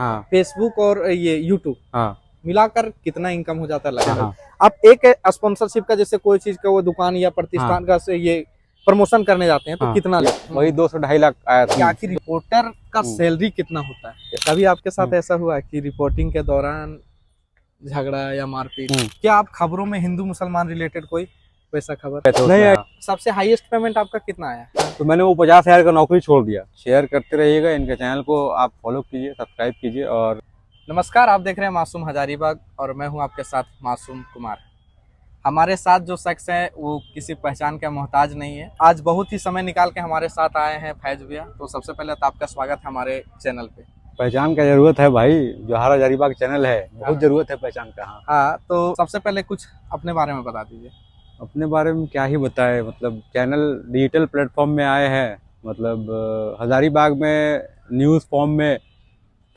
हाँ फेसबुक और ये यूट्यूब हाँ मिलाकर कितना इनकम हो जाता है लगभग? हाँ आप एक स्पॉन्सरशिप का, जैसे कोई चीज का वो दुकान या प्रतिष्ठान का से ये प्रमोशन करने जाते हैं तो हाँ। कितना लेते हैं? वही 200-2.5 लाख आया कि था। आखिर रिपोर्टर का सैलरी कितना होता है? कभी आपके साथ ऐसा हुआ है कि रिपोर्टिंग के दौरान झगड़ा या मारपीट? क्या आप खबरों में हिंदू मुसलमान रिलेटेड कोई वैसा खबर नहीं आया। सबसे हाईएस्ट पेमेंट आपका कितना आया? तो मैंने वो 50,000 का नौकरी छोड़ दिया। शेयर करते रहिएगा, इनके चैनल को आप फॉलो कीजिए, सब्सक्राइब कीजिए। और नमस्कार, आप देख रहे हैं मासूम हजारीबाग और मैं हूं आपके साथ मासूम कुमार। हमारे साथ जो शख्स है वो किसी पहचान का मोहताज नहीं है। आज बहुत ही समय निकाल के हमारे साथ आए हैं फैज भैया। तो सबसे पहले तो आपका स्वागत है हमारे चैनल पे। पहचान का जरूरत है भाई, जोहार हजारीबाग चैनल है, बहुत जरूरत है पहचान का। हाँ, तो सबसे पहले कुछ अपने बारे में बता दीजिए। अपने बारे में क्या ही बताए, मतलब चैनल डिजिटल प्लेटफॉर्म में आए हैं। मतलब हजारीबाग में न्यूज़ फॉर्म में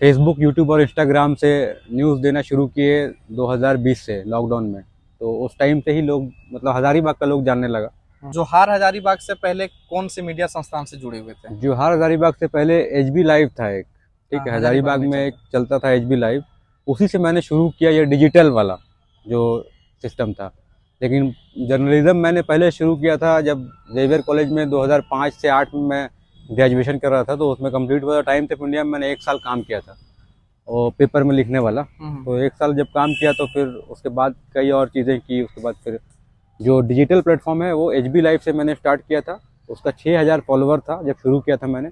फेसबुक, यूट्यूब और इंस्टाग्राम से न्यूज़ देना शुरू किए 2020 से, लॉकडाउन में। तो उस टाइम से ही लोग, मतलब हजारीबाग का लोग जानने लगा। जोहार हजारीबाग से पहले कौन से मीडिया संस्थान से जुड़े हुए थे? जोहार हजारीबाग से पहले एचबी लाइव था एक, ठीक है, हाँ, हजारीबाग में एक चलता था एचबी लाइव। उसी से मैंने शुरू किया ये डिजिटल वाला जो सिस्टम था। लेकिन जर्नलिज्म मैंने पहले शुरू किया था जब जेवियर कॉलेज में 2005 से 8 में मैं ग्रेजुएशन कर रहा था। तो उसमें कंप्लीट हुआ टाइम टिप इंडिया में मैंने 1 साल काम किया था, और पेपर में लिखने वाला। तो 1 साल जब काम किया तो फिर उसके बाद कई और चीज़ें की। उसके बाद फिर जो डिजिटल प्लेटफॉर्म है वो एचबी लाइव से मैंने स्टार्ट किया था। उसका 6,000 फॉलोवर था जब शुरू किया था मैंने,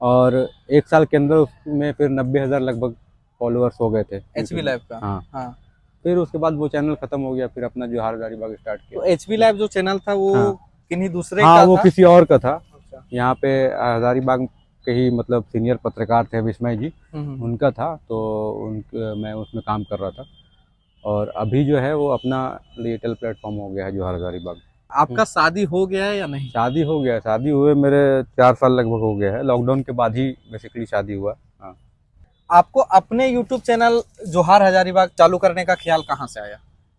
और 1 साल के अंदर उसमें फिर 90,000 लगभग फॉलोअर्स हो गए थे एचबी लाइव का। हाँ। फिर उसके बाद वो चैनल खत्म हो गया, फिर अपना जोहार हजारीबाग स्टार्ट किया। तो एचबी लाइव जो चैनल था वो किन्हीं दूसरे हाँ, का वो था? किसी और का था। अच्छा। यहाँ पे हजारीबाग के ही मतलब सीनियर पत्रकार थे विस्मय जी, उनका था। तो मैं उसमें काम कर रहा था। और अभी जो है वो अपना डिजिटल प्लेटफॉर्म हो गया है जोहार हजारीबाग। आपका शादी हो गया है या नहीं? शादी हो गया है, शादी हुए मेरे 4 साल लगभग हो गया है। लॉकडाउन के बाद ही बेसिकली शादी हुआ। हाँ। आपको अपने यूट्यूब चैनल जोहार हजारीबाग चालू करने का ख्याल कहाँ से आया?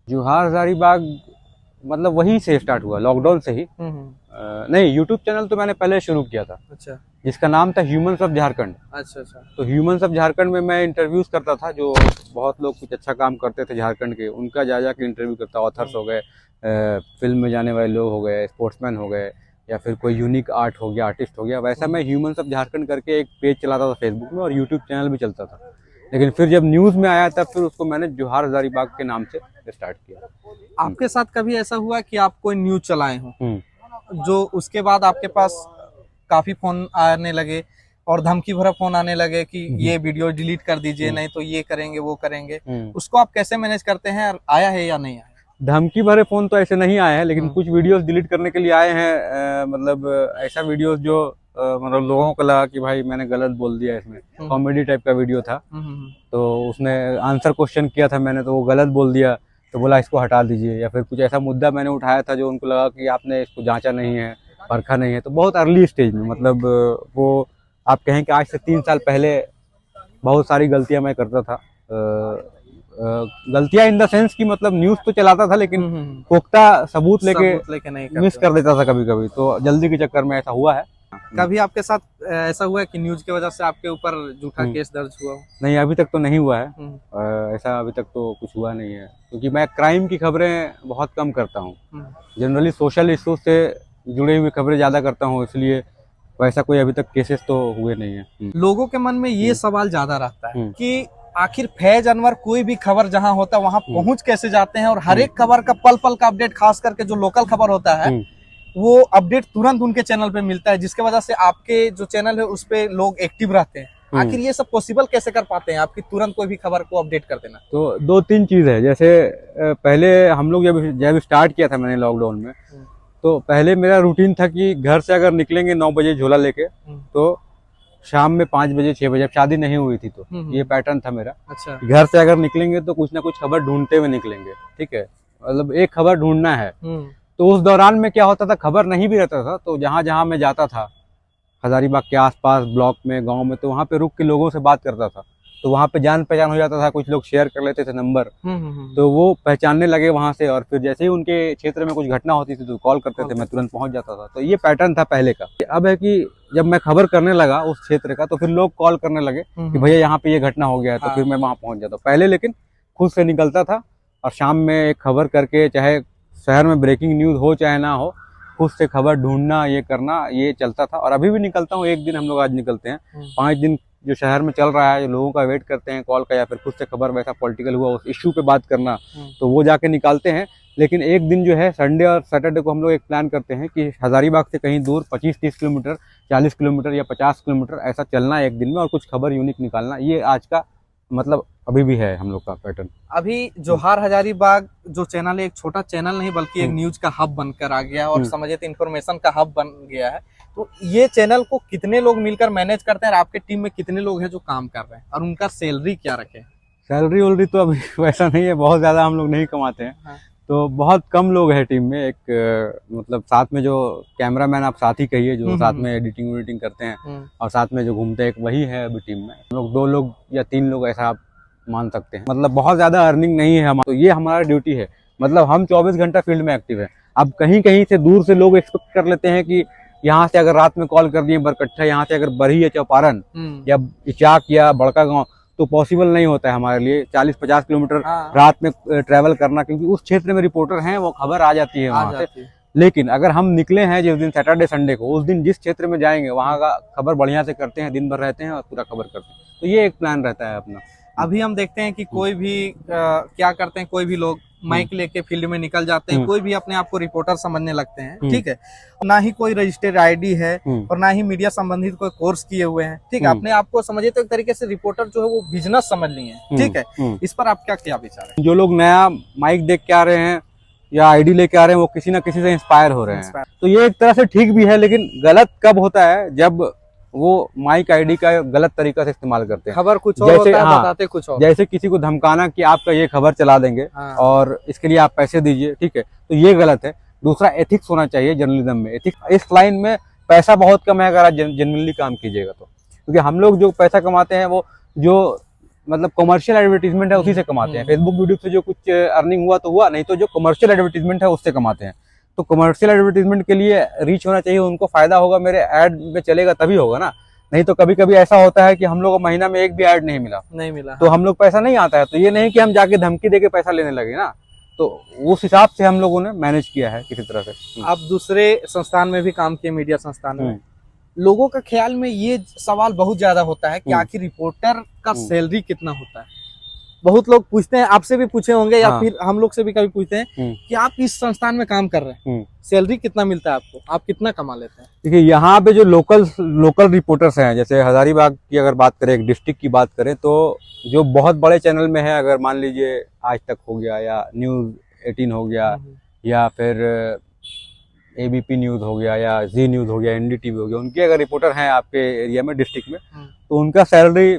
जोहार हजारीबाग मतलब वहीं से स्टार्ट हुआ, लॉकडाउन से ही। नहीं, यूट्यूब चैनल तो मैंने पहले शुरू किया था। अच्छा। जिसका नाम था ह्यूमंस ऑफ झारखंड। अच्छा अच्छा। तो ह्यूमंस ऑफ झारखंड में मैं इंटरव्यूज करता था, जो बहुत लोग कुछ अच्छा काम करते थे झारखंड के, उनका जा जा के इंटरव्यू करता। ऑथर्स हो गए, फिल्म में जाने वाले लोग हो गए, स्पोर्ट्समैन हो गए, या फिर कोई यूनिक आर्ट हो गया, आर्टिस्ट हो गया। वैसा मैं ह्यूमंस ऑफ झारखंड करके एक पेज चलाता था फेसबुक में, और यूट्यूब चैनल भी चलता था। लेकिन फिर जब न्यूज़ में आया तब फिर उसको मैंने जोहार हजारीबाग के नाम से स्टार्ट किया। आपके साथ कभी ऐसा हुआ कि आप कोई न्यूज चलाए हो जो उसके बाद आपके पास काफी फोन आने लगे और धमकी भरा फोन आने लगे कि ये वीडियो डिलीट कर दीजिए, नहीं तो ये करेंगे वो करेंगे, उसको आप कैसे मैनेज करते हैं? आया है या नहीं आया? धमकी भरे फोन तो ऐसे नहीं आए हैं, लेकिन कुछ वीडियोस डिलीट करने के लिए आए हैं। मतलब ऐसा वीडियोस जो मतलब लोगों को लगा कि भाई मैंने गलत बोल दिया इसमें। कॉमेडी टाइप का वीडियो था, तो उसने आंसर क्वेश्चन किया था मैंने, तो वो गलत बोल दिया, तो बोला इसको हटा दीजिए। या फिर कुछ ऐसा मुद्दा मैंने उठाया था जो उनको लगा कि आपने इसको जांचा नहीं है, परखा नहीं है। तो बहुत अर्ली स्टेज में, मतलब वो आप कहें कि आज से 3 साल पहले बहुत सारी गलतियां मैं करता था। गलतियां इन द सेंस कि मतलब न्यूज तो चलाता था लेकिन पुख्ता सबूत लेके नहीं मिस कर देता था कभी कभी। तो जल्दी के चक्कर में ऐसा हुआ है। कभी आपके साथ ऐसा हुआ है कि न्यूज की वजह से आपके ऊपर झूठा केस दर्ज हुआ? नहीं, अभी तक तो नहीं हुआ है। ऐसा अभी तक तो कुछ हुआ नहीं है, क्योंकि मैं क्राइम की खबरें बहुत कम करता हूँ। जनरली सोशल इश्यूज से जुड़ी हुई खबरें ज्यादा करता हूँ, इसलिए वैसा कोई अभी तक केसेस तो हुए नहीं है। लोगों के मन में ये सवाल ज्यादा रहता है कि आखिर फैज अनवर कोई भी खबर जहां होता है वहां पहुंच कैसे जाते हैं, और हर एक खबर का पल पल का अपडेट, खास करके जो लोकल खबर होता है वो अपडेट तुरंत उनके चैनल पे मिलता है, जिसके वजह से आपके जो चैनल है उस पे लोग एक्टिव रहते हैं। आखिर ये सब पॉसिबल कैसे कर पाते हैं आपकी तुरंत कोई भी खबर को अपडेट कर देना? तो 2-3 चीज है। जैसे पहले हम लोग जब स्टार्ट किया था मैंने लॉकडाउन में, तो पहले मेरा रूटीन था कि घर से अगर निकलेंगे 9 बजे झोला लेके, तो शाम में 5 बजे 6 बजे, शादी नहीं हुई थी तो ये पैटर्न था मेरा। अच्छा। घर से अगर निकलेंगे तो कुछ ना कुछ खबर ढूंढते हुए निकलेंगे, ठीक है, मतलब एक खबर ढूंढना है। तो उस दौरान में क्या होता था, खबर नहीं भी रहता था तो जहां जहां मैं जाता था हजारीबाग के आसपास, ब्लॉक में, गांव में, तो वहां पे रुक के लोगों से बात करता था। तो वहाँ पे जान पहचान हो जाता था, कुछ लोग शेयर कर लेते थे नंबर, तो वो पहचानने लगे वहाँ से, और फिर जैसे ही उनके क्षेत्र में कुछ घटना होती थी तो कॉल करते थे, मैं तुरंत पहुँच जाता था। तो ये पैटर्न था पहले का। अब है कि जब मैं खबर करने लगा उस क्षेत्र का, तो फिर लोग कॉल करने लगे कि भैया यहाँ पे ये घटना हो गया है, तो फिर मैं वहाँ पहुँच जाता। पहले लेकिन खुद से निकलता था और शाम में एक खबर करके, चाहे शहर में ब्रेकिंग न्यूज़ हो चाहे ना हो, खुद से खबर ढूंढना, ये करना, ये चलता था। और अभी भी निकलता हूँ, एक दिन हम लोग आज निकलते हैं, 5 दिन जो शहर में चल रहा है, जो लोगों का वेट करते हैं कॉल का, या फिर खुद से खबर वैसा पॉलिटिकल हुआ उस इश्यू पे बात करना, तो वो जाके निकालते हैं। लेकिन एक दिन जो है संडे और सैटरडे को हम लोग एक प्लान करते हैं कि हजारीबाग से कहीं दूर 25-30 किलोमीटर, 40 किलोमीटर या 50 किलोमीटर ऐसा चलना है एक दिन में, और कुछ खबर यूनिक निकालना। ये आज का मतलब अभी भी है हम लोग का पैटर्न। अभी जोहार हजारीबाग जो चैनल है, एक छोटा चैनल नहीं बल्कि एक न्यूज का हब बनकर आ गया, और समझिए तो इन्फॉर्मेशन का हब बन गया है। तो ये चैनल को कितने लोग मिलकर मैनेज करते हैं, और आपके टीम में कितने लोग हैं जो काम कर रहे हैं, और उनका सैलरी क्या रखे? सैलरी वैलरी तो अभी वैसा नहीं है, बहुत ज्यादा हम लोग नहीं कमाते हैं। हाँ। तो बहुत कम लोग हैं टीम में। एक मतलब साथ में जो कैमरामैन, आप साथ ही कहिए, जो साथ में एडिटिंग वेडिटिंग करते हैं और साथ में जो घूमते हैं, एक वही है अभी टीम में। हम लोग 2 लोग या 3 लोग ऐसा आप मान सकते हैं। मतलब बहुत ज्यादा अर्निंग नहीं है हमारा, तो ये हमारा ड्यूटी है। मतलब हम 24 घंटा फील्ड में एक्टिव है। अब कहीं कहीं से दूर से लोग एक्सपेक्ट कर लेते हैं कि यहाँ से अगर रात में कॉल कर दिए बरकट्ठा, यहाँ से अगर बरही या चौपारण या इचाक या बड़का गांव, तो पॉसिबल नहीं होता है हमारे लिए 40-50 किलोमीटर रात में ट्रैवल करना, क्योंकि उस क्षेत्र में रिपोर्टर हैं, वो खबर आ जाती है वहाँ से। लेकिन अगर हम निकले हैं जिस दिन सैटरडे संडे को, उस दिन जिस क्षेत्र में जाएंगे वहाँ का खबर बढ़िया से करते हैं, दिन भर रहते हैं और पूरा खबर करते हैं। तो ये एक प्लान रहता है अपना। अभी हम देखते हैं कि कोई भी क्या करते हैं, कोई भी लोग माइक लेके फील्ड में निकल जाते हैं, कोई भी अपने आप को रिपोर्टर समझने लगते हैं, ठीक है। ना ही कोई रजिस्टर्ड आईडी है और ना ही मीडिया संबंधित कोई कोर्स किए हुए हैं, ठीक है। अपने आप को समझिए तो एक तरीके से रिपोर्टर जो है वो बिजनेस समझ लिए हैं, ठीक है। इस पर आप क्या विचार है? जो लोग नया माइक देख के आ रहे हैं या आईडी लेके आ रहे हैं, वो किसी ना किसी से इंस्पायर हो रहे हैं। तो ये एक तरह से ठीक भी है, लेकिन गलत कब होता है, जब वो माइक आईडी का गलत तरीका से इस्तेमाल करते हैं। खबर कुछ और होता है, बताते कुछ और। जैसे किसी को धमकाना कि आपका ये खबर चला देंगे और इसके लिए आप पैसे दीजिए, ठीक है, तो ये गलत है। दूसरा, एथिक्स होना चाहिए जर्नलिज्म में। एथिक्स इस लाइन में पैसा बहुत कम है अगर आप जेन्युइनली काम कीजिएगा तो। क्योंकि हम लोग जो पैसा कमाते हैं वो जो मतलब कमर्शियल एडवर्टीजमेंट है उसी से कमाते हैं। फेसबुक वीडियो से जो कुछ अर्निंग हुआ तो हुआ, नहीं तो जो कमर्शियल एडवर्टीजमेंट है उससे कमाते हैं। तो कमर्शियल एडवर्टीजमेंट के लिए रीच होना चाहिए, उनको फायदा होगा, मेरे ऐड में चलेगा तभी होगा ना। नहीं तो कभी कभी ऐसा होता है कि हम लोग को महीना में एक भी ऐड नहीं मिला तो हम लोग पैसा नहीं आता है। तो ये नहीं कि हम जाके धमकी देके पैसा लेने लगे ना। तो उस हिसाब से हम लोगों ने मैनेज किया है किसी तरह से। आप दूसरे संस्थान में भी काम किए, मीडिया संस्थान में, लोगों का ख्याल में ये सवाल बहुत ज्यादा होता है कि आखिर रिपोर्टर का सैलरी कितना होता है। बहुत लोग पूछते हैं, आपसे भी पूछे होंगे या फिर हम लोग से भी कभी पूछते हैं कि आप इस संस्थान में काम कर रहे हैं, सैलरी कितना मिलता है आपको, आप कितना कमा लेते हैं? देखिए, यहाँ पे जो लोकल रिपोर्टर्स हैं, जैसे हजारीबाग की अगर बात करें, एक डिस्ट्रिक्ट की बात करें, तो जो बहुत बड़े चैनल में है, अगर मान लीजिए आज तक हो गया या न्यूज़ 18 हो गया या फिर एबीपी न्यूज़ हो गया या जी न्यूज़ हो गया, एनडीटीवी हो गया, उनके अगर रिपोर्टर हैं आपके एरिया में, डिस्ट्रिक्ट में, तो उनका सैलरी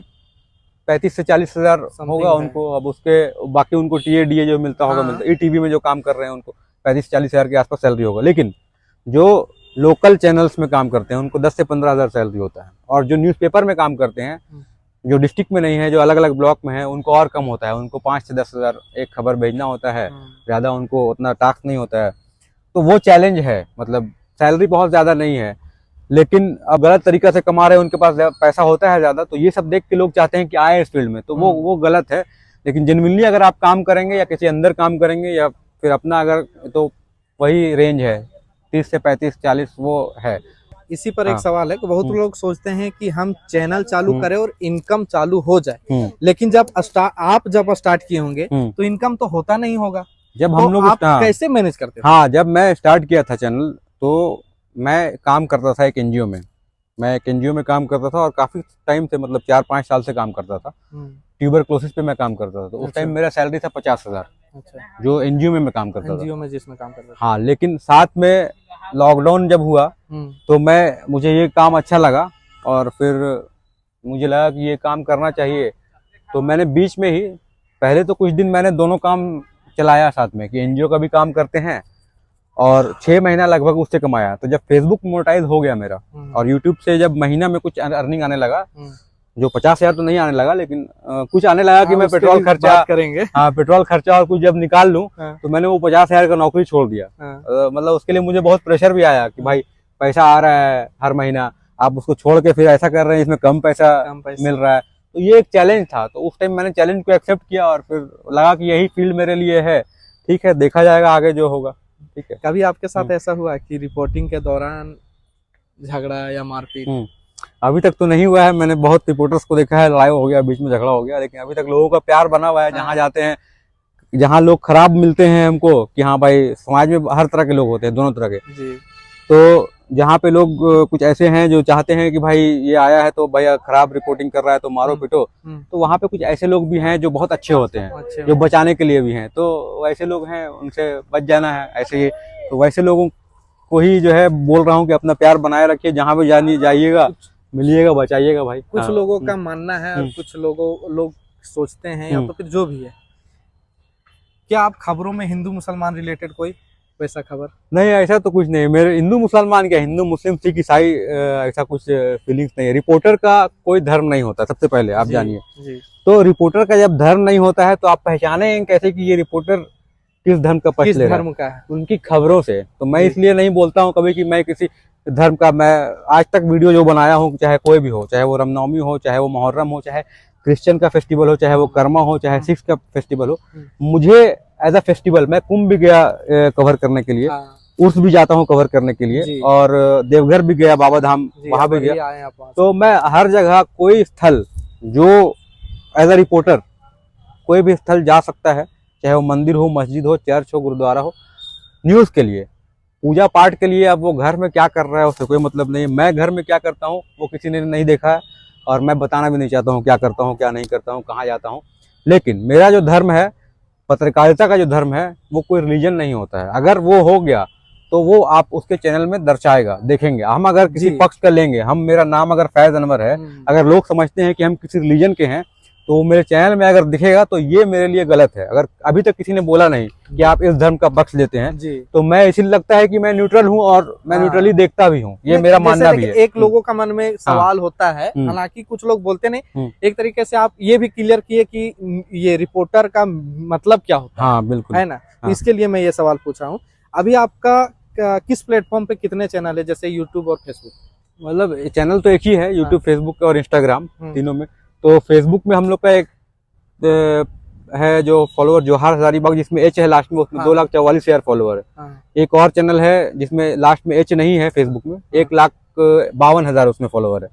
35 से 40 हजार होगा उनको। अब उसके बाकी उनको टीए जो मिलता होगा मिलता। ईटीवी में जो काम कर रहे हैं उनको 35-40 हजार के आसपास सैलरी होगा। लेकिन जो लोकल चैनल्स में काम करते हैं उनको 10 से 15 हजार सैलरी होता है। और जो न्यूज़पेपर में काम करते हैं, जो डिस्ट्रिक्ट में नहीं है, जो अलग अलग ब्लॉक में है, उनको और कम होता है। उनको 5 से 10 हजार एक खबर भेजना होता है, ज्यादा उनको उतना टास्क नहीं होता है। तो वो चैलेंज है, मतलब सैलरी बहुत ज्यादा नहीं है, लेकिन अब गलत तरीका से कमा रहे हैं, उनके पास पैसा होता है ज्यादा, तो ये सब देख के लोग चाहते हैं कि आए इस फील्ड में, तो वो गलत है। लेकिन जेन्युइनली अगर आप काम करेंगे या किसी अंदर काम करेंगे या फिर अपना अगर, तो वही रेंज है 30 से 35-40 वो है। इसी पर एक सवाल है कि बहुत लोग सोचते हैं कि हम चैनल चालू करें और इनकम चालू हो जाए, लेकिन जब आप स्टार्ट किए होंगे तो इनकम तो होता नहीं होगा। जब हम लोग कैसे मैनेज करते थे? हाँ, जब मैं स्टार्ट किया था चैनल, तो मैं काम करता था एक एनजीओ में। मैं एक एनजीओ में काम करता था और काफी टाइम से, मतलब 4-5 साल से काम करता था। ट्यूबरक्लोसिस पे मैं काम करता था। तो उस टाइम मेरा सैलरी था 50 हजार, जो एनजीओ में मैं काम करता था। एनजीओ में जिसमें काम करता था। हाँ, लेकिन साथ में लॉकडाउन जब हुआ तो मुझे ये काम अच्छा लगा और फिर मुझे लगा कि ये काम करना चाहिए। तो मैंने बीच में ही, पहले तो कुछ दिन मैंने दोनों काम चलाया साथ में, कि एनजीओ का भी काम करते हैं और 6 महीना लगभग उससे कमाया। तो जब फेसबुक मोनेटाइज हो गया मेरा और यूट्यूब से जब महीना में कुछ अर्निंग आने लगा, जो 50,000 तो नहीं आने लगा, लेकिन कुछ आने लगा कि मैं उस पे पेट्रोल भी खर्चा बात करेंगे। हाँ पेट्रोल खर्चा और कुछ जब निकाल लूं हाँ। तो मैंने वो 50,000 का नौकरी छोड़ दिया। मतलब उसके लिए मुझे बहुत प्रेशर भी आया कि भाई पैसा आ रहा है हर महीना, आप उसको छोड़ के फिर ऐसा कर रहे हैं इसमें कम पैसा मिल रहा है। तो ये एक चैलेंज था, तो उस टाइम मैंने चैलेंज को एक्सेप्ट किया और फिर लगा कि यही फील्ड मेरे लिए है। ठीक है, देखा जाएगा आगे जो होगा। ठीक है। कभी आपके साथ ऐसा हुआ कि रिपोर्टिंग के दौरान झगड़ा या मारपीट? अभी तक तो नहीं हुआ है, मैंने बहुत रिपोर्टर्स को देखा है, लड़ाई हो गया, बीच में झगड़ा हो गया, लेकिन अभी तक लोगों का प्यार बना हुआ है। जहाँ जाते हैं, जहाँ लोग खराब मिलते हैं हमको कि हाँ भाई समाज में हर तरह के लोग होते हैं, दोनों तरह के जी। तो जहाँ पे लोग कुछ ऐसे हैं जो चाहते हैं कि भाई ये आया है तो भैया खराब रिपोर्टिंग कर रहा है तो मारो पीटो, तो वहाँ पे कुछ ऐसे लोग भी हैं जो बहुत अच्छे होते हैं, जो बचाने के लिए भी हैं। तो वैसे लोग हैं, उनसे बच जाना है ऐसे ही। तो वैसे लोगों को ही जो है बोल रहा हूँ कि अपना प्यार बनाए रखिए, जहाँ भी जाइएगा मिलिएगा, बचाइएगा भाई। कुछ लोगों का मानना है और कुछ लोग सोचते हैं या तो फिर जो भी है, क्या आप खबरों में हिंदू मुसलमान रिलेटेड कोई वैसा खबर? नहीं, ऐसा तो कुछ नहीं। मेरे हिंदू मुसलमान क्या, हिंदू मुस्लिम सिख ईसाई ऐसा कुछ फीलिंग्स नहीं है। रिपोर्टर का कोई धर्म नहीं होता, सबसे पहले आप जानिए। तो रिपोर्टर का जब धर्म नहीं होता है तो आप पहचाने कैसे कि ये रिपोर्टर किस धर्म का पक्ष ले रहा है? धर्म का है? उनकी खबरों से। तो मैं इसलिए नहीं बोलता हूँ कभी कि मैं किसी धर्म का, मैं आज तक वीडियो जो बनाया हूँ, चाहे कोई भी हो, चाहे वो रामनवमी हो, चाहे वो मुहर्रम हो, चाहे क्रिश्चियन का फेस्टिवल हो, चाहे वो कर्मा हो, चाहे सिख का फेस्टिवल हो, मुझे एज अ फेस्टिवल, मैं कुंभ भी गया कवर करने के लिए, उर्स भी जाता हूँ कवर करने के लिए, और देवघर भी गया, बाबा धाम वहां भी गया। तो मैं हर जगह कोई स्थल जो एज अ रिपोर्टर कोई भी स्थल जा सकता है, चाहे वो मंदिर हो, मस्जिद हो, चर्च हो, गुरुद्वारा हो, न्यूज के लिए, पूजा पाठ के लिए। अब वो घर में क्या कर रहा है उससे कोई मतलब नहीं। मैं घर में क्या करता हूँ वो किसी ने नहीं देखा है, और मैं बताना भी नहीं चाहता हूँ क्या करता हूँ, क्या नहीं करता हूँ, कहाँ जाता हूँ। लेकिन मेरा जो धर्म है, पत्रकारिता का जो धर्म है, वो कोई रिलीजन नहीं होता है। अगर वो हो गया तो वो आप उसके चैनल में दर्शाएगा, देखेंगे। हम अगर किसी पक्ष का लेंगे, मेरा नाम अगर फैज अनवर है, अगर लोग समझते हैं कि हम किसी रिलीजन के हैं, तो मेरे चैनल में अगर दिखेगा तो ये मेरे लिए गलत है। अगर अभी तक किसी ने बोला नहीं कि आप इस धर्म का पक्ष लेते हैं, तो मैं इसीलिए लगता है कि मैं न्यूट्रल हूँ, और मैं न्यूट्रली देखता भी हूँ, ये मेरा मानना भी है। एक लोगों का मन में सवाल होता है, हालांकि कुछ लोग बोलते नहीं, एक तरीके से आप ये भी क्लियर किए कि ये रिपोर्टर का मतलब क्या होता है। हाँ बिल्कुल, है ना। इसके लिए मैं ये सवाल पूछ रहा हूँ। अभी आपका किस प्लेटफॉर्म पे कितने चैनल है, जैसे यूट्यूब और फेसबुक? मतलब चैनल तो एक ही है, यूट्यूब, फेसबुक और इंस्टाग्राम, तीनों में। तो फेसबुक में हम लोग का एक है जो फॉलोअर, जोहार हजारीबाग, जिसमें एच है लास्ट में, उसमें 2,44,000 फॉलोअर है। एक और चैनल है जिसमें लास्ट में एच नहीं है फेसबुक में, 1,52,000 उसमें फॉलोअर है।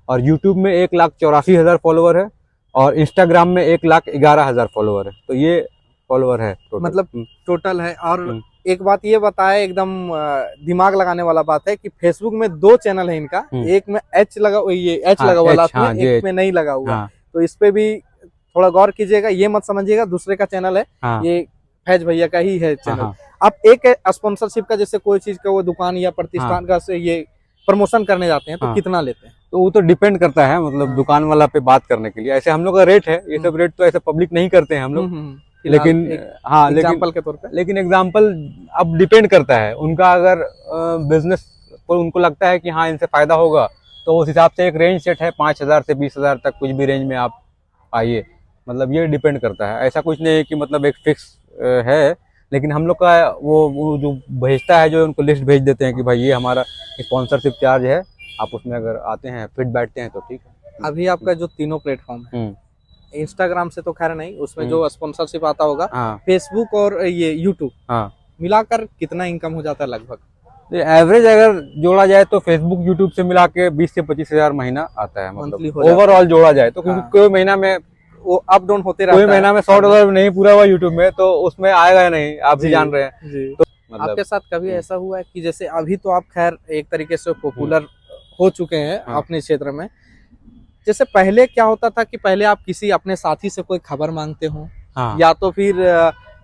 और यूट्यूब में 1,84,000 फॉलोअर है, और इंस्टाग्राम में 1,11,000 फॉलोअर है। तो ये फॉलोअर है मतलब टोटल है। और एक बात ये बताए, एकदम दिमाग लगाने वाला बात है कि फेसबुक में 2 चैनल है इनका, एक में एच लगा, ये एच लगा हुआ लास्ट में, एक में नहीं लगा हुआ। तो इस पे भी थोड़ा गौर कीजिएगा, ये मत समझिएगा दूसरे का चैनल है, ये फैज भैया का ही है चैनल। अब एक स्पॉन्सरशिप का, जैसे कोई चीज का वो दुकान या प्रतिष्ठान का से ये प्रमोशन करने जाते हैं, तो कितना लेते हैं? तो वो तो डिपेंड करता है, मतलब दुकान वाला पे बात करने के लिए। ऐसे हम लोग का रेट है, ये सब रेट तो ऐसे पब्लिक नहीं करते हैं हम लोग, लेकिन हाँ, एग्जाम्पल के तौर पे। लेकिन एग्जाम्पल अब डिपेंड करता है उनका। अगर बिजनेस को उनको लगता है कि हाँ इनसे फायदा होगा, तो उस हिसाब से एक रेंज सेट है, 5,000 से 20,000 तक, कुछ भी रेंज में आप आइए। मतलब ये डिपेंड करता है, ऐसा कुछ नहीं है कि मतलब एक फिक्स है। लेकिन हम लोग का वो जो भेजता है, जो उनको लिस्ट भेज देते हैं कि भाई ये हमारा स्पॉन्सरशिप चार्ज है, आप उसमें अगर आते हैं, फिट बैठते हैं तो ठीक है। अभी आपका जो तीनों प्लेटफॉर्म है, इंस्टाग्राम से तो खैर नहीं, उसमें जो स्पॉन्सरशिप आता होगा, फेसबुक और ये यूट्यूब, मिलाकर कितना इनकम हो जाता है लगभग? एवरेज अगर जोड़ा जाए तो फेसबुक यूट्यूब से मिला के 20 से 25,000 महीना आता है, मतलब ओवरऑल जोड़ा जाए तो। क्योंकि कोई महीना में वो अप डाउन होते रहता है, कोई महीना में $100 नहीं पूरा हुआ यूट्यूब में, तो उसमें आएगा या नहीं, आप भी जान रहे हैं। तो मतलब आपके साथ कभी ऐसा हुआ है कि जैसे अभी तो आप खैर एक तरीके से पॉपुलर हो चुके हैं अपने क्षेत्र में, जैसे पहले क्या होता था कि पहले आप किसी अपने साथी से कोई खबर मांगते हो, या तो फिर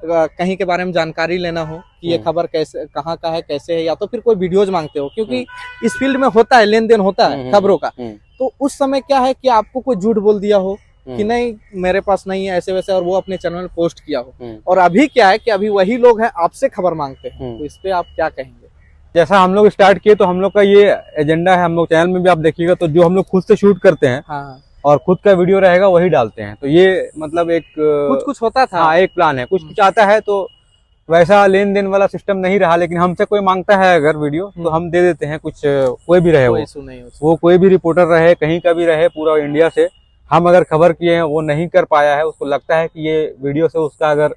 कहीं के बारे में जानकारी लेना हो कि ये खबर कैसे, कहाँ का है, कैसे है, या तो फिर कोई वीडियोज मांगते हो, क्योंकि इस फील्ड में होता है, लेन देन होता है खबरों का। तो उस समय क्या है कि आपको कोई झूठ बोल दिया हो कि नहीं मेरे पास नहीं है ऐसे वैसे, और वो अपने चैनल में पोस्ट किया हो, और अभी क्या है कि अभी वही लोग हैं आपसे खबर मांगते हैं, तो इस पे आप क्या कहेंगे? जैसा हम लोग स्टार्ट किए, तो हम लोग का ये एजेंडा है, हम लोग चैनल में भी आप देखिएगा, तो जो हम लोग खुद से शूट करते हैं, और खुद का वीडियो रहेगा वही डालते हैं। तो ये मतलब एक कुछ होता था। हाँ, एक प्लान है, कुछ आता है तो वैसा लेन देन वाला सिस्टम नहीं रहा, लेकिन हमसे कोई मांगता है अगर वीडियो तो हम दे देते हैं। कुछ कोई भी रहे, वो कोई भी रिपोर्टर रहे, कहीं का भी रहे, पूरा इंडिया से हम अगर खबर किए हैं, वो नहीं कर पाया है, उसको लगता है कि ये वीडियो से उसका अगर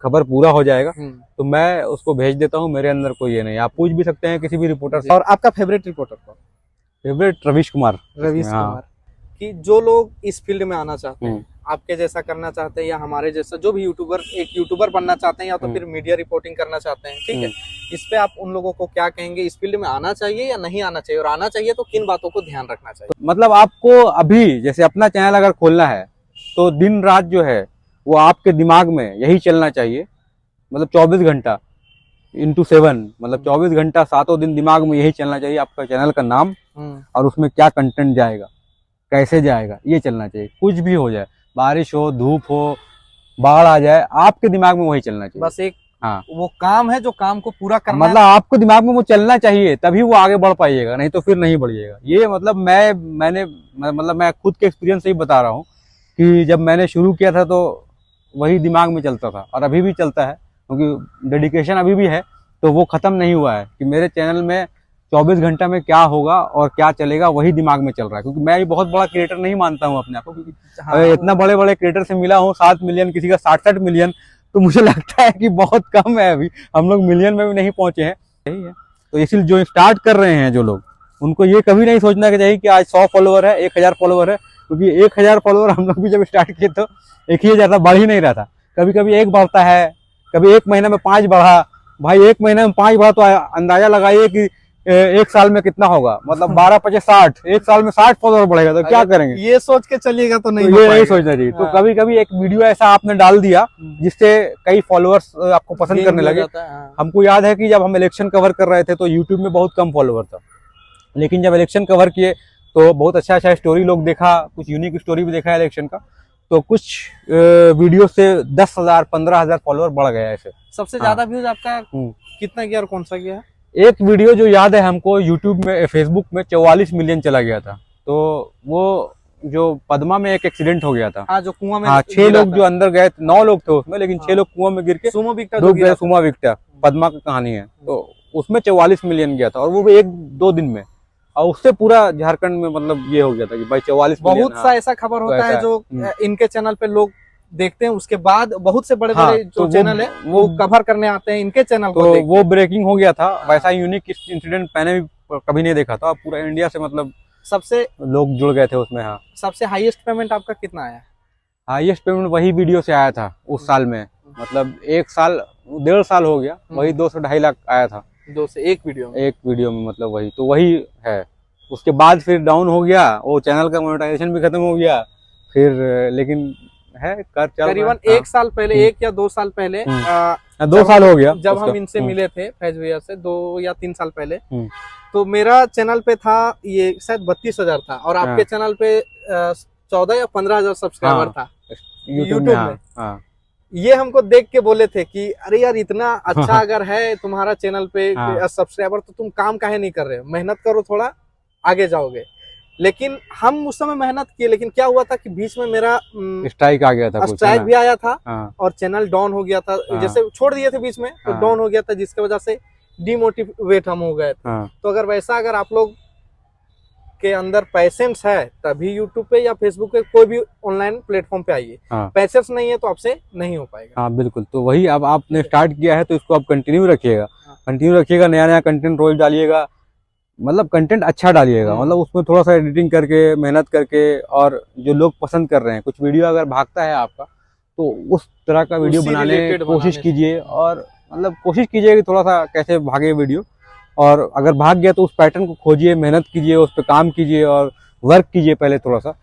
खबर पूरा हो जाएगा तो मैं उसको भेज देता हूँ। मेरे अंदर कोई ये नहीं, आप पूछ भी सकते हैं किसी भी रिपोर्टर से। और आपका फेवरेट रिपोर्टर कौन? फेवरेट रवीश कुमार। कुमार। कि जो लोग इस फील्ड में आना चाहते हैं, आपके जैसा करना चाहते हैं, या हमारे जैसा जो भी एक यूट्यूबर बनना चाहते हैं, या तो फिर मीडिया रिपोर्टिंग करना चाहते हैं, ठीक है, इस पे आप उन लोगों को क्या कहेंगे? इस फील्ड में आना चाहिए या नहीं आना चाहिए, और आना चाहिए तो किन बातों को ध्यान रखना चाहिए? मतलब आपको अभी जैसे अपना चैनल अगर खोलना है तो दिन रात जो है वो आपके दिमाग में यही चलना चाहिए। मतलब 24 घंटा इंटू 7, मतलब 24 घंटा 7 दिन दिमाग में यही चलना चाहिए, आपका चैनल का नाम और उसमें क्या कंटेंट जाएगा, कैसे जाएगा, ये चलना चाहिए। कुछ भी हो जाए, बारिश हो, धूप हो, बाढ़ आ जाए, आपके दिमाग में वही चलना चाहिए। बस एक वो काम है जो काम को पूरा करना, मतलब आपको दिमाग में वो चलना चाहिए, तभी वो आगे बढ़ पाइएगा, नहीं तो फिर नहीं बढ़िएगा। ये मतलब मैं खुद के एक्सपीरियंस से ही बता रहा हूँ कि जब मैंने शुरू किया था तो वही दिमाग में चलता था, और अभी भी चलता है, क्योंकि डेडिकेशन अभी भी है, तो वो खत्म नहीं हुआ है कि मेरे चैनल में 24 घंटा में क्या होगा और क्या चलेगा, वही दिमाग में चल रहा है। क्योंकि मैं ये बहुत बड़ा क्रिएटर नहीं मानता हूँ अपने आप को, क्योंकि इतना बड़े बड़े क्रिएटर से मिला हूँ, 7 मिलियन, किसी का 60 मिलियन, तो मुझे लगता है कि बहुत कम है। अभी हम लोग मिलियन में भी नहीं पहुंचे हैं, यही है। तो इसलिए जो स्टार्ट कर रहे हैं जो लोग, उनको ये कभी नहीं सोचना चाहिए कि आज 100 फॉलोवर है, 1000 फॉलोवर है, क्योंकि 1000 फॉलोवर हम लोग भी जब स्टार्ट किए तो 1000 था, बढ़ ही नहीं रहा था। कभी कभी 1 बढ़ता है, कभी 1 महीने में 5 बढ़ा। भाई 1 महीने में 5 बढ़ा तो अंदाजा लगाइए कि 1 साल में कितना होगा, मतलब 12×5 = 60, 1 साल में 60 फॉलोवर बढ़ेगा, तो क्या करेंगे? ये सोच के चलिएगा तो नहीं, ये नहीं सोचना चाहिए। तो कभी कभी एक वीडियो ऐसा आपने डाल दिया जिससे कई फॉलोअर्स आपको पसंद करने लगे। हमको याद है कि जब हम इलेक्शन कवर कर रहे थे तो यूट्यूब में बहुत कम फॉलोवर था, लेकिन जब इलेक्शन कवर किए तो बहुत अच्छा स्टोरी लोग देखा, कुछ यूनिक स्टोरी भी देखा इलेक्शन का, तो कुछ वीडियो से 10,000 15,000 फॉलोअर बढ़ गया ऐसे। सबसे ज्यादा व्यूज आपका कितना गया और कौन सा गया? एक वीडियो जो याद है हमको, यूट्यूब में, फेसबुक में 44 मिलियन चला गया था। तो वो जो पद्मा में एक एक्सीडेंट हो गया था, जो कुआं में 6 लोग जो अंदर गए, 9 लोग थे उसमें, लेकिन 6 लोग कुआं में गिर के डूब गए। सुमा विक्टा पद्मा की कहानी है, तो उसमें 44 मिलियन गया था, और वो भी 1-2 दिन में। और उससे पूरा झारखंड में मतलब ये हो गया था कि भाई 44 मिलियन। बहुत सा ऐसा खबर होता है जो इनके चैनल पे लोग देखते हैं, उसके बाद बहुत से बड़े बड़े जो चैनल है वो कवर करने आते हैं इनके चैनल को, तो वो ब्रेकिंग हो गया था। वैसा यूनिक इंसिडेंट मैंने भी कभी नहीं देखा था, पूरा इंडिया से मतलब सबसे लोग जुड़ गए थे उसमें। हाँ, सबसे हाईएस्ट पेमेंट आपका कितना आया? हाईएस्ट पेमेंट वही वीडियो से आया था उस साल में, मतलब 1.5 साल हो गया, वही 2 से 2.5 लाख आया था। 2 से 1 वीडियो में मतलब वही, तो वही है। उसके बाद फिर डाउन हो गया, वो चैनल का मोनेटाइजेशन भी खत्म हो गया फिर, लेकिन है कर चल करीबन 1 साल पहले, 1 या 2 साल पहले, 2 साल हो गया जब हम इनसे मिले थे फैज भैया से, 2 या 3 साल पहले, तो मेरा चैनल पे था ये शायद 32,000 था, और आपके चैनल पे 14 या 15,000 सब्सक्राइबर था यूट्यूब में। ये हमको देख के बोले थे कि अरे यार इतना अच्छा अगर है तुम्हारा चैनल पे सब्सक्राइबर, तो तुम काम काहे नहीं कर रहे हो, मेहनत करो, थोड़ा आगे जाओगे। लेकिन हम उस समय मेहनत किए, लेकिन क्या हुआ था कि बीच में मेरा स्ट्राइक आ गया था, स्ट्राइक भी आया था, और चैनल डाउन हो गया था। जैसे छोड़ दिए थे बीच में तो डाउन हो गया था, जिसके वजह से डिमोटिवेट हम हो गए थे। तो अगर आप लोग के अंदर पैसेंस है तभी यूट्यूब पे या फेसबुक पे कोई भी ऑनलाइन प्लेटफॉर्म पे आइए। पैसेंस नहीं है तो आपसे नहीं हो पाएगा। हाँ बिल्कुल, तो वही अब आपने स्टार्ट किया है तो इसको आप कंटिन्यू रखिएगा, नया नया कंटेंट रोज डालिएगा, मतलब कंटेंट अच्छा डालिएगा, मतलब उसमें थोड़ा सा एडिटिंग करके, मेहनत करके, और जो लोग पसंद कर रहे हैं, कुछ वीडियो अगर भागता है आपका तो उस तरह का वीडियो बनाने की कोशिश कीजिए, और मतलब कोशिश कीजिए कि थोड़ा सा कैसे भागे वीडियो, और अगर भाग गया तो उस पैटर्न को खोजिए, मेहनत कीजिए, उस पर काम कीजिए और वर्क कीजिए पहले थोड़ा सा,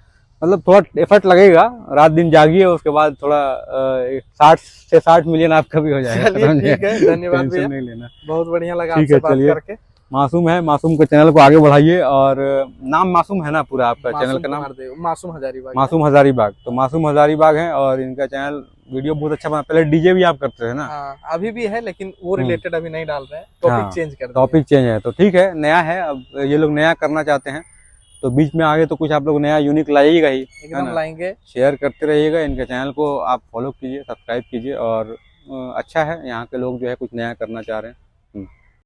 मतलब थोड़ा एफर्ट लगेगा, रात दिन जागिए, उसके बाद थोड़ा 60 से 60 मिलियन आपका भी हो जाएगा। ठीक है, धन्यवाद भैया, नहीं लेना, बहुत बढ़िया लगा आपसे बात करके। मासूम है, मासूम के चैनल को आगे बढ़ाइए, और नाम मासूम है ना पूरा आपका चैनल का नाम? मासूम हजारीबाग। मासूम हजारीबाग, तो मासूम हजारीबाग है, और इनका चैनल वीडियो बहुत अच्छा बना। पहले डीजे भी आप करते हैं ना? अभी भी है, लेकिन वो रिलेटेड अभी नहीं डाल रहे हैं, टॉपिक चेंज कर, टॉपिक चेंज है, तो ठीक है, नया है, अब ये लोग नया करना चाहते हैं तो बीच में आगे तो कुछ आप लोग नया यूनिक लाइएगा ही, है एकदम ना। लाएंगे। शेयर करते रहिएगा, इनके चैनल को आप फॉलो कीजिए, सब्सक्राइब कीजिए, और अच्छा है, यहाँ के लोग जो है कुछ नया करना चाह रहे हैं।